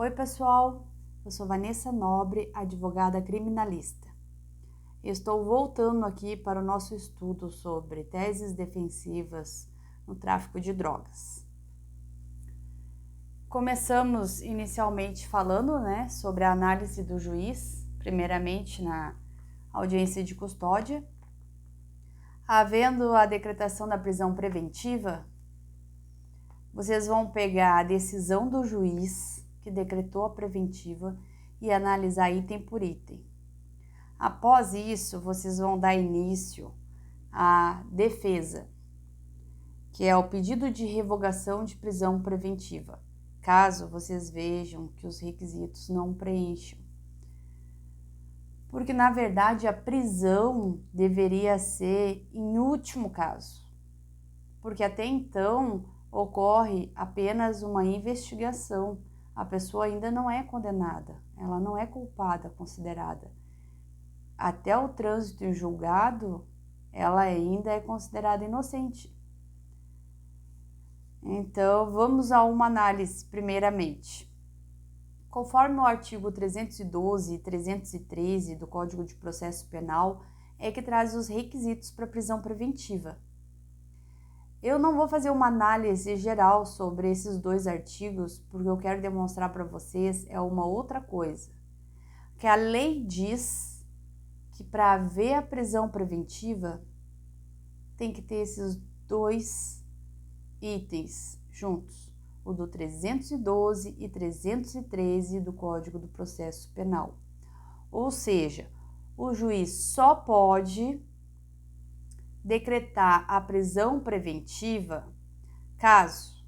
Oi pessoal, eu sou Vanessa Nobre, advogada criminalista. Estou voltando aqui para o nosso estudo sobre teses defensivas no tráfico de drogas. Começamos inicialmente falando sobre a análise do juiz, primeiramente na audiência de custódia. Havendo a decretação da prisão preventiva, vocês vão pegar a decisão do juiz que decretou a preventiva e analisar item por item. Após isso, vocês vão dar início à defesa, que é o pedido de revogação de prisão preventiva, caso vocês vejam que os requisitos não preencham. Porque, na verdade, a prisão deveria ser em último caso, porque até então ocorre apenas uma investigação. A pessoa ainda não é condenada, ela não é culpada considerada. Até o trânsito em julgado, ela ainda é considerada inocente. Então, vamos a uma análise primeiramente. Conforme o artigo 312 e 313 do Código de Processo Penal, é que traz os requisitos para prisão preventiva. Eu não vou fazer uma análise geral sobre esses dois artigos, porque eu quero demonstrar para vocês uma outra coisa. Que a lei diz que para haver a prisão preventiva, tem que ter esses dois itens juntos, o do 312 e 313 do Código do Processo Penal. Ou seja, o juiz só pode decretar a prisão preventiva caso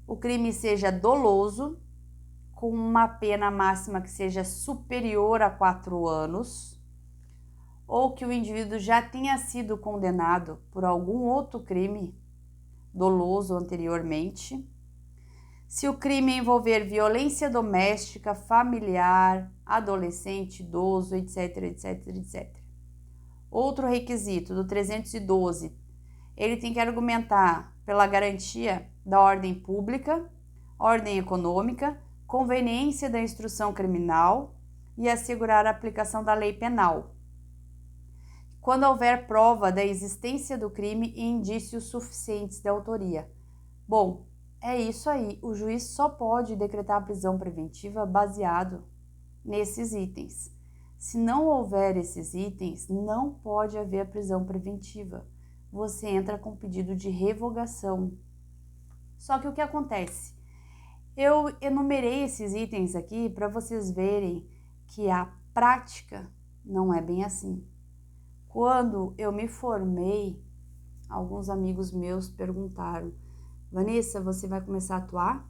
o crime seja doloso, com uma pena máxima que seja superior a 4 anos, ou que o indivíduo já tenha sido condenado por algum outro crime doloso anteriormente, se o crime envolver violência doméstica, familiar, adolescente, idoso, etc, etc, etc. Outro requisito do 312, ele tem que argumentar pela garantia da ordem pública, ordem econômica, conveniência da instrução criminal e assegurar a aplicação da lei penal, quando houver prova da existência do crime e indícios suficientes de autoria. Bom, é isso aí, o juiz só pode decretar a prisão preventiva baseado nesses itens. Se não houver esses itens, não pode haver a prisão preventiva. Você entra com pedido de revogação. Só que o que acontece? Eu enumerei esses itens aqui para vocês verem que a prática não é bem assim. Quando eu me formei, alguns amigos meus perguntaram: Vanessa, você vai começar a atuar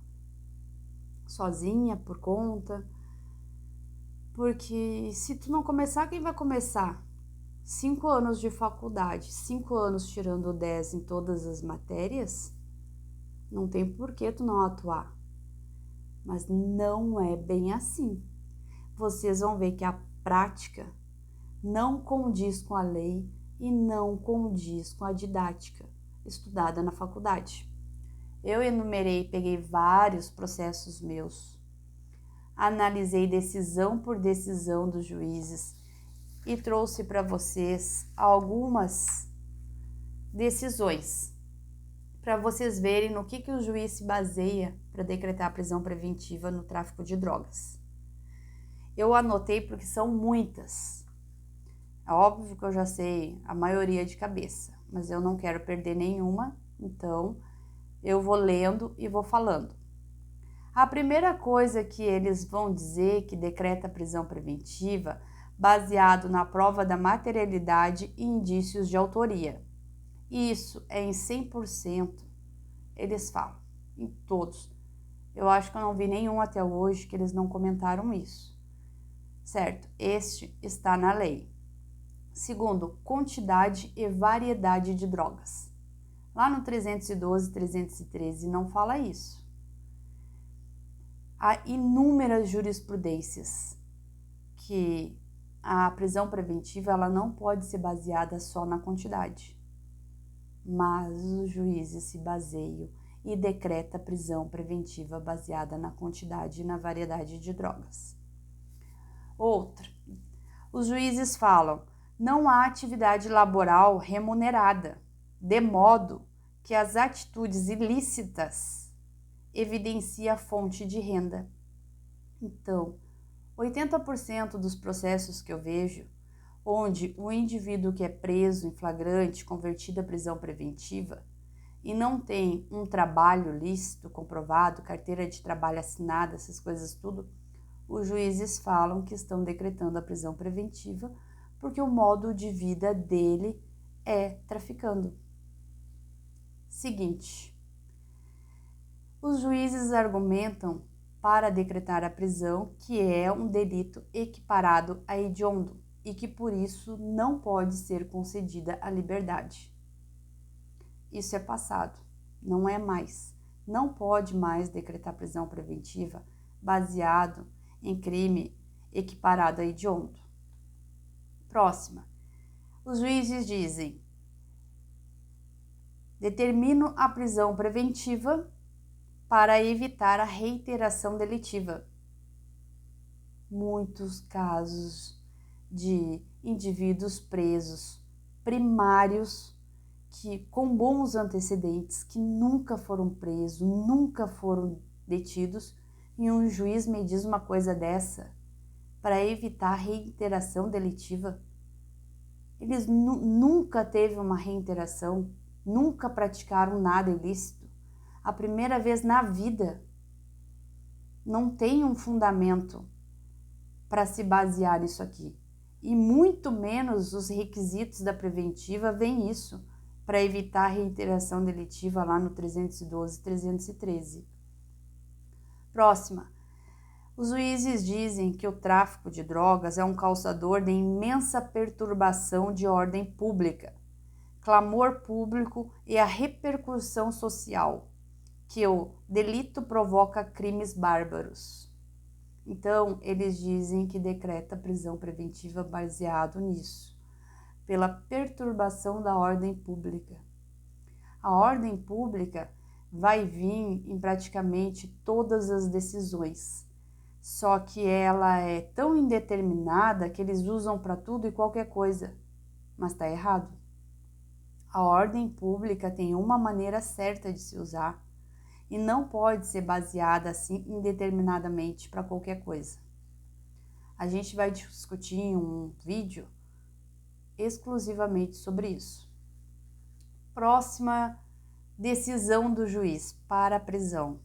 sozinha, por conta? Porque se tu não começar, quem vai começar? 5 anos de faculdade, 5 anos tirando 10 em todas as matérias, não tem por que tu não atuar. Mas não é bem assim. Vocês vão ver que a prática não condiz com a lei e não condiz com a didática estudada na faculdade. Eu enumerei, peguei vários processos meus, analisei decisão por decisão dos juízes e trouxe para vocês algumas decisões, para vocês verem no que o juiz se baseia para decretar a prisão preventiva no tráfico de drogas. Eu anotei porque são muitas. É óbvio que eu já sei a maioria de cabeça, mas eu não quero perder nenhuma, então eu vou lendo e vou falando. A primeira coisa que eles vão dizer que decreta a prisão preventiva baseado na prova da materialidade e indícios de autoria. Isso é em 100%, eles falam, em todos. Eu acho que eu não vi nenhum até hoje que eles não comentaram isso. Certo, este está na lei. Segundo, quantidade e variedade de drogas. Lá no 312 e 313 não fala isso. Há inúmeras jurisprudências que a prisão preventiva ela não pode ser baseada só na quantidade, mas os juízes se baseiam e decreta prisão preventiva baseada na quantidade e na variedade de drogas. Outra, os juízes falam, não há atividade laboral remunerada, de modo que as atitudes ilícitas evidenciam a fonte de renda. Então, 80% dos processos que eu vejo, onde o indivíduo que é preso em flagrante, convertido à prisão preventiva, e não tem um trabalho lícito, comprovado, carteira de trabalho assinada, essas coisas tudo, os juízes falam que estão decretando a prisão preventiva porque o modo de vida dele é traficando. Seguinte, os juízes argumentam para decretar a prisão que é um delito equiparado a hediondo e que por isso não pode ser concedida a liberdade. Isso é passado, não é mais. Não pode mais decretar prisão preventiva baseado em crime equiparado a hediondo. Próxima. Os juízes dizem: determino a prisão preventiva para evitar a reiteração delitiva. Muitos casos de indivíduos presos primários que com bons antecedentes, que nunca foram presos, nunca foram detidos, e um juiz me diz uma coisa dessa para evitar a reiteração delitiva. Eles nunca teve uma reiteração, nunca praticaram nada ilícito. A primeira vez na vida, não tem um fundamento para se basear nisso aqui. E muito menos os requisitos da preventiva veem isso, para evitar a reiteração delitiva lá no 312 e 313. Próxima. Os juízes dizem que o tráfico de drogas é um causador de imensa perturbação de ordem pública, clamor público e a repercussão social, que o delito provoca crimes bárbaros. Então, eles dizem que decreta prisão preventiva baseado nisso, pela perturbação da ordem pública. A ordem pública vai vir em praticamente todas as decisões, só que ela é tão indeterminada que eles usam para tudo e qualquer coisa, mas está errado. A ordem pública tem uma maneira certa de se usar e não pode ser baseada assim indeterminadamente para qualquer coisa. A gente vai discutir em um vídeo exclusivamente sobre isso. Próxima decisão do juiz para a prisão.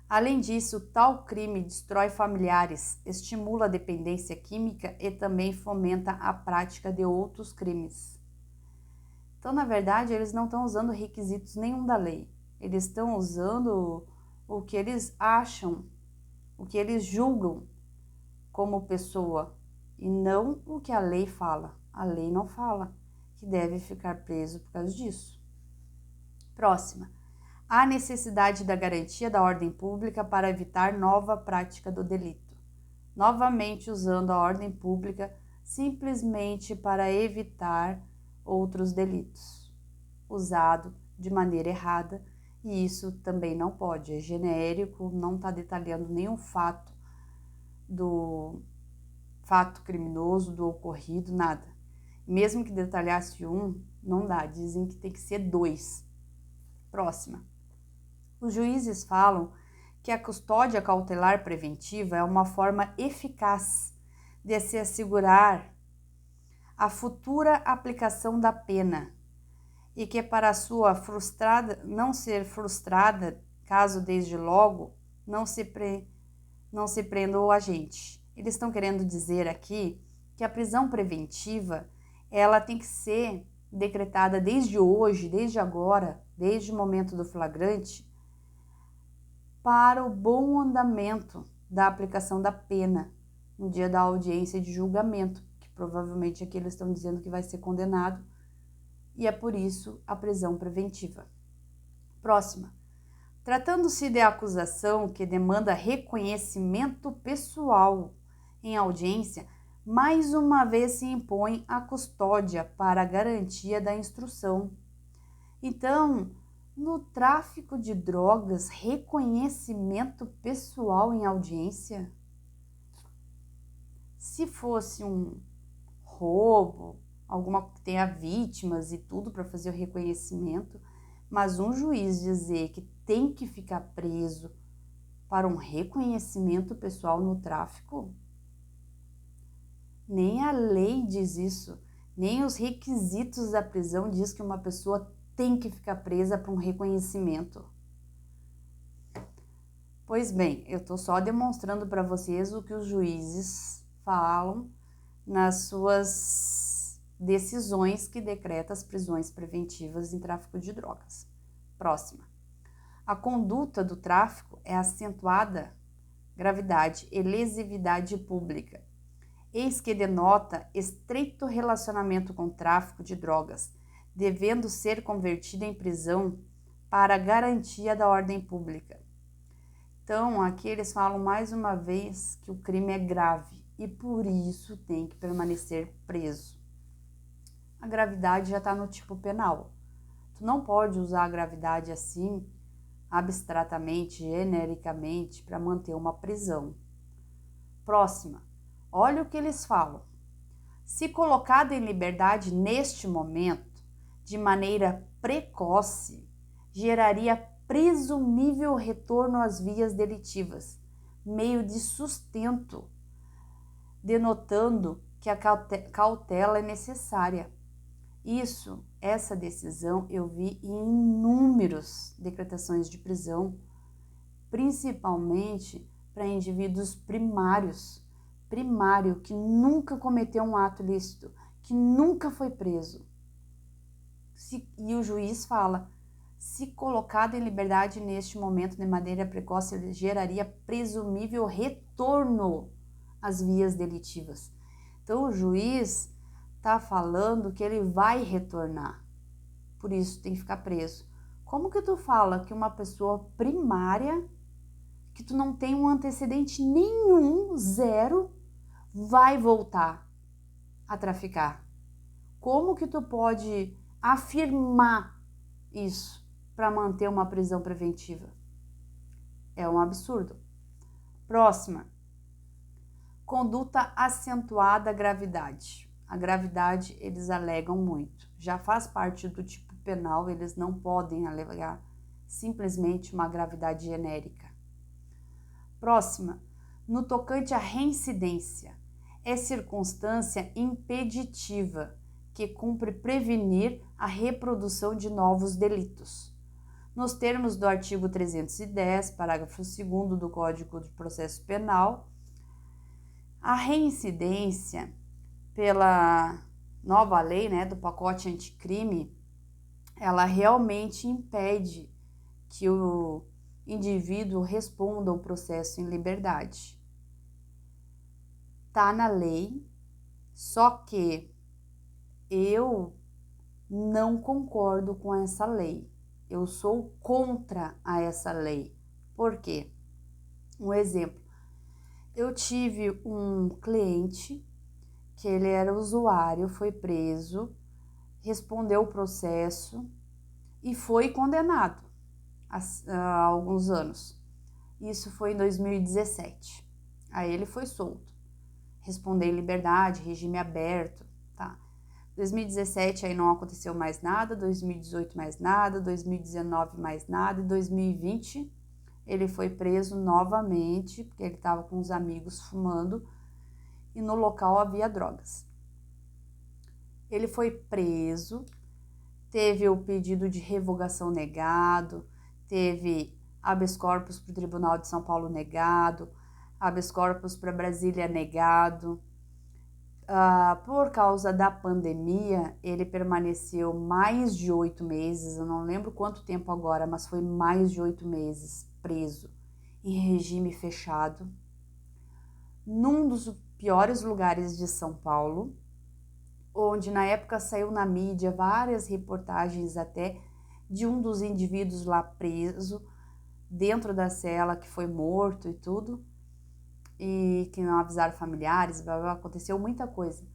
Além disso, tal crime destrói familiares, estimula a dependência química e também fomenta a prática de outros crimes. Então, na verdade, eles não estão usando requisitos nenhum da lei. Eles estão usando o que eles acham, o que eles julgam como pessoa e não o que a lei fala. A lei não fala que deve ficar preso por causa disso. Próxima. Há necessidade da garantia da ordem pública para evitar nova prática do delito. Novamente usando a ordem pública simplesmente para evitar outros delitos. Usado de maneira errada, e isso também não pode. É genérico, não está detalhando nenhum fato criminoso, do ocorrido, nada. Mesmo que detalhasse um, não dá, dizem que tem que ser 2. Próxima. Os juízes falam que a custódia cautelar preventiva é uma forma eficaz de se assegurar a futura aplicação da pena e que para sua não ser frustrada, caso desde logo não se prenda o agente. Eles estão querendo dizer aqui que a prisão preventiva ela tem que ser decretada desde hoje, desde agora, desde o momento do flagrante, para o bom andamento da aplicação da pena no dia da audiência de julgamento, que provavelmente aqui eles estão dizendo que vai ser condenado, e é por isso a prisão preventiva. Próxima. Tratando-se de acusação que demanda reconhecimento pessoal em audiência, mais uma vez se impõe a custódia para a garantia da instrução. Então, No tráfico de drogas, reconhecimento pessoal em audiência? Se fosse um roubo, alguma que tenha vítimas e tudo para fazer o reconhecimento, mas um juiz dizer que tem que ficar preso para um reconhecimento pessoal no tráfico? Nem a lei diz isso, nem os requisitos da prisão diz que uma pessoa tem que ficar presa para um reconhecimento. Pois bem, eu estou só demonstrando para vocês o que os juízes falam nas suas decisões que decretam as prisões preventivas em tráfico de drogas. Próxima. A conduta do tráfico é acentuada gravidade e lesividade pública. Eis que denota estreito relacionamento com o tráfico de drogas, devendo ser convertida em prisão para a garantia da ordem pública. Então, aqui eles falam mais uma vez que o crime é grave e por isso tem que permanecer preso. A gravidade já está no tipo penal. Tu não pode usar a gravidade assim, abstratamente, genericamente, para manter uma prisão. Próxima. Olha o que eles falam. Se colocado em liberdade neste momento, de maneira precoce, geraria presumível retorno às vias delitivas, meio de sustento, denotando que a cautela é necessária. Essa decisão eu vi em inúmeras decretações de prisão, principalmente para indivíduos primário que nunca cometeu um ato ilícito, que nunca foi preso. E o juiz fala, se colocado em liberdade neste momento de maneira precoce, ele geraria presumível retorno às vias delitivas. Então o juiz está falando que ele vai retornar, por isso tem que ficar preso. Como que tu fala que uma pessoa primária, que tu não tem um antecedente nenhum, zero, vai voltar a traficar? Como que tu pode afirmar isso para manter uma prisão preventiva? É um absurdo. Próxima. Conduta acentuada gravidade. A gravidade eles alegam muito. Já faz parte do tipo penal, eles não podem alegar simplesmente uma gravidade genérica. Próxima. No tocante à reincidência, é circunstância impeditiva que cumpre prevenir a reprodução de novos delitos. Nos termos do artigo 310, parágrafo 2º do Código de Processo Penal, a reincidência, pela nova lei, do pacote anticrime, ela realmente impede que o indivíduo responda ao processo em liberdade. Tá na lei, só que eu não concordo com essa lei. Eu sou contra essa lei. Por quê? Um exemplo. Eu tive um cliente que ele era usuário, foi preso, respondeu o processo e foi condenado há alguns anos. Isso foi em 2017. Aí ele foi solto. Respondeu em liberdade, regime aberto, tá? 2017 aí não aconteceu mais nada, 2018 mais nada, 2019 mais nada, e 2020 ele foi preso novamente, porque ele estava com os amigos fumando e no local havia drogas. Ele foi preso, teve o pedido de revogação negado, teve habeas corpus para o Tribunal de São Paulo negado, habeas corpus para Brasília negado. Por causa da pandemia, ele permaneceu mais de 8 meses, eu não lembro quanto tempo agora, mas foi mais de 8 meses preso, em regime fechado, num dos piores lugares de São Paulo, onde na época saiu na mídia várias reportagens até de um dos indivíduos lá preso, dentro da cela, que foi morto e tudo, e que não avisaram familiares, aconteceu muita coisa.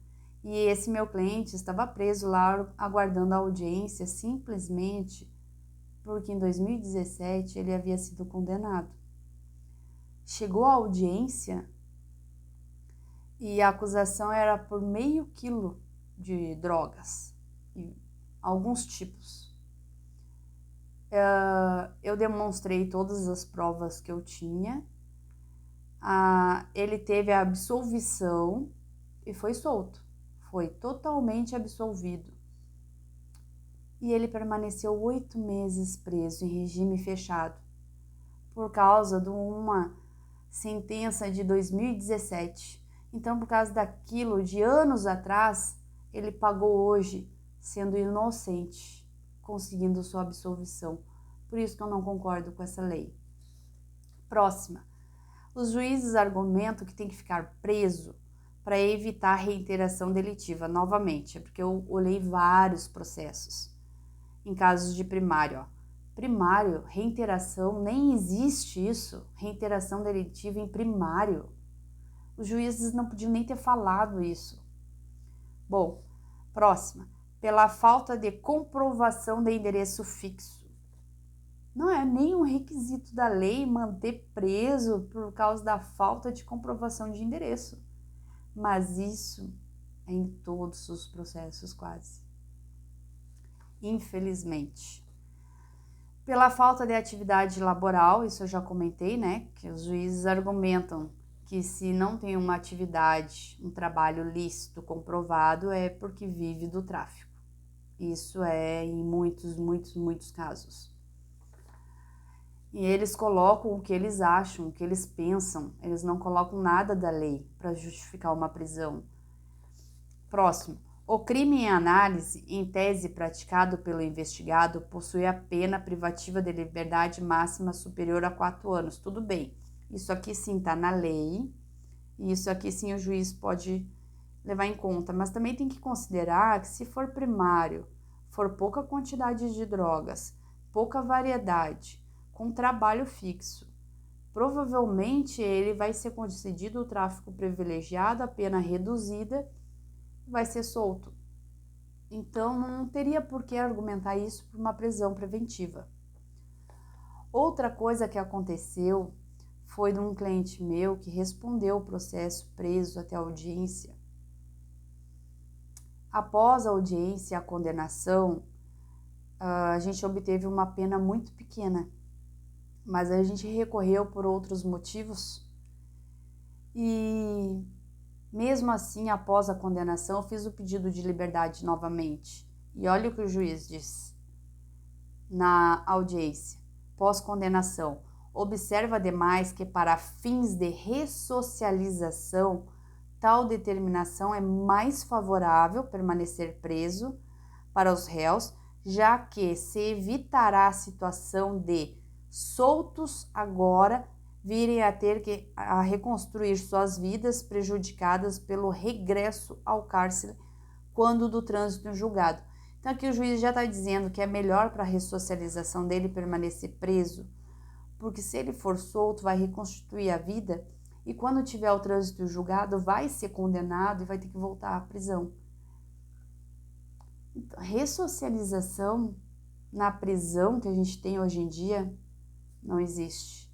E esse meu cliente estava preso lá, aguardando a audiência, simplesmente porque em 2017 ele havia sido condenado. Chegou à audiência e a acusação era por meio quilo de drogas, e alguns tipos. Eu demonstrei todas as provas que eu tinha. Ele teve a absolvição e foi solto. Foi totalmente absolvido. E ele permaneceu 8 meses preso em regime fechado por causa de uma sentença de 2017. Então, por causa daquilo de anos atrás, ele pagou hoje, sendo inocente, conseguindo sua absolvição. Por isso que eu não concordo com essa lei. Próxima. Os juízes argumentam que tem que ficar preso para evitar reiteração delitiva. Novamente, é porque eu olhei vários processos. Em casos de primário, ó. Primário, reiteração, nem existe isso. Reiteração delitiva em primário. Os juízes não podiam nem ter falado isso. Bom, próxima. Pela falta de comprovação de endereço fixo. Não é nenhum requisito da lei manter preso por causa da falta de comprovação de endereço. Mas isso é em todos os processos quase. Infelizmente. Pela falta de atividade laboral, isso eu já comentei, né? Que os juízes argumentam que se não tem uma atividade, um trabalho lícito comprovado, é porque vive do tráfico. Isso é em muitos casos. E eles colocam o que eles acham, o que eles pensam. Eles não colocam nada da lei para justificar uma prisão. Próximo. O crime em análise, em tese praticado pelo investigado, possui a pena privativa de liberdade máxima superior a 4 anos. Tudo bem. Isso aqui sim está na lei. E isso aqui sim o juiz pode levar em conta. Mas também tem que considerar que se for primário, for pouca quantidade de drogas, pouca variedade, com trabalho fixo, provavelmente ele vai ser concedido o tráfico privilegiado, a pena reduzida, vai ser solto. Então, não teria por que argumentar isso por uma prisão preventiva. Outra coisa que aconteceu foi de um cliente meu que respondeu o processo preso até a audiência. Após a audiência e a condenação, a gente obteve uma pena muito pequena, mas a gente recorreu por outros motivos e mesmo assim, após a condenação, eu fiz o pedido de liberdade novamente. E olha o que o juiz disse na audiência, pós-condenação. Observa ademais que para fins de ressocialização, tal determinação é mais favorável permanecer preso para os réus, já que se evitará a situação de soltos agora virem a ter que reconstruir suas vidas prejudicadas pelo regresso ao cárcere quando do trânsito em julgado. Então aqui o juiz já está dizendo que é melhor para a ressocialização dele permanecer preso, porque se ele for solto vai reconstituir a vida e quando tiver o trânsito em julgado vai ser condenado e vai ter que voltar à prisão. Então, ressocialização na prisão que a gente tem hoje em dia não existe.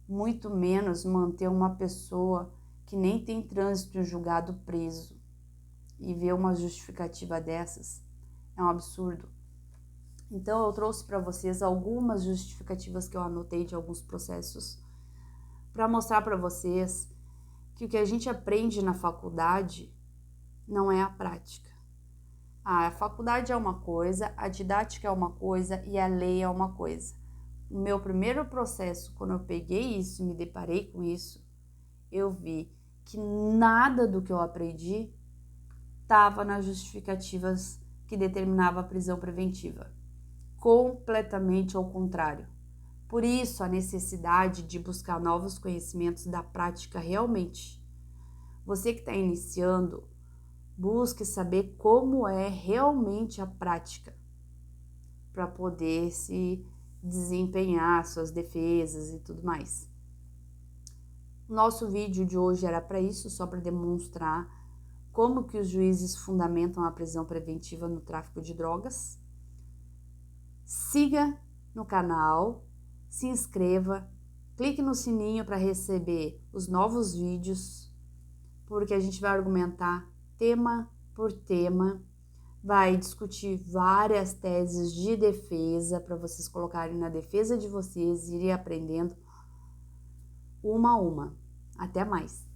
Muito menos manter uma pessoa que nem tem trânsito em julgado preso e ver uma justificativa dessas é um absurdo. Então eu trouxe para vocês algumas justificativas que eu anotei de alguns processos para mostrar para vocês que o que a gente aprende na faculdade não é a prática. A faculdade é uma coisa, a didática é uma coisa e a lei é uma coisa. O meu primeiro processo, quando eu peguei isso e me deparei com isso, eu vi que nada do que eu aprendi estava nas justificativas que determinava a prisão preventiva. Completamente ao contrário. Por isso, a necessidade de buscar novos conhecimentos da prática realmente. Você que está iniciando, busque saber como é realmente a prática para poder se desempenhar suas defesas e tudo mais. Nosso vídeo de hoje era para isso, só para demonstrar como que os juízes fundamentam a prisão preventiva no tráfico de drogas. Siga no canal, se inscreva, clique no sininho para receber os novos vídeos, porque a gente vai argumentar tema por tema, vai discutir várias teses de defesa para vocês colocarem na defesa de vocês e irem aprendendo uma a uma. Até mais!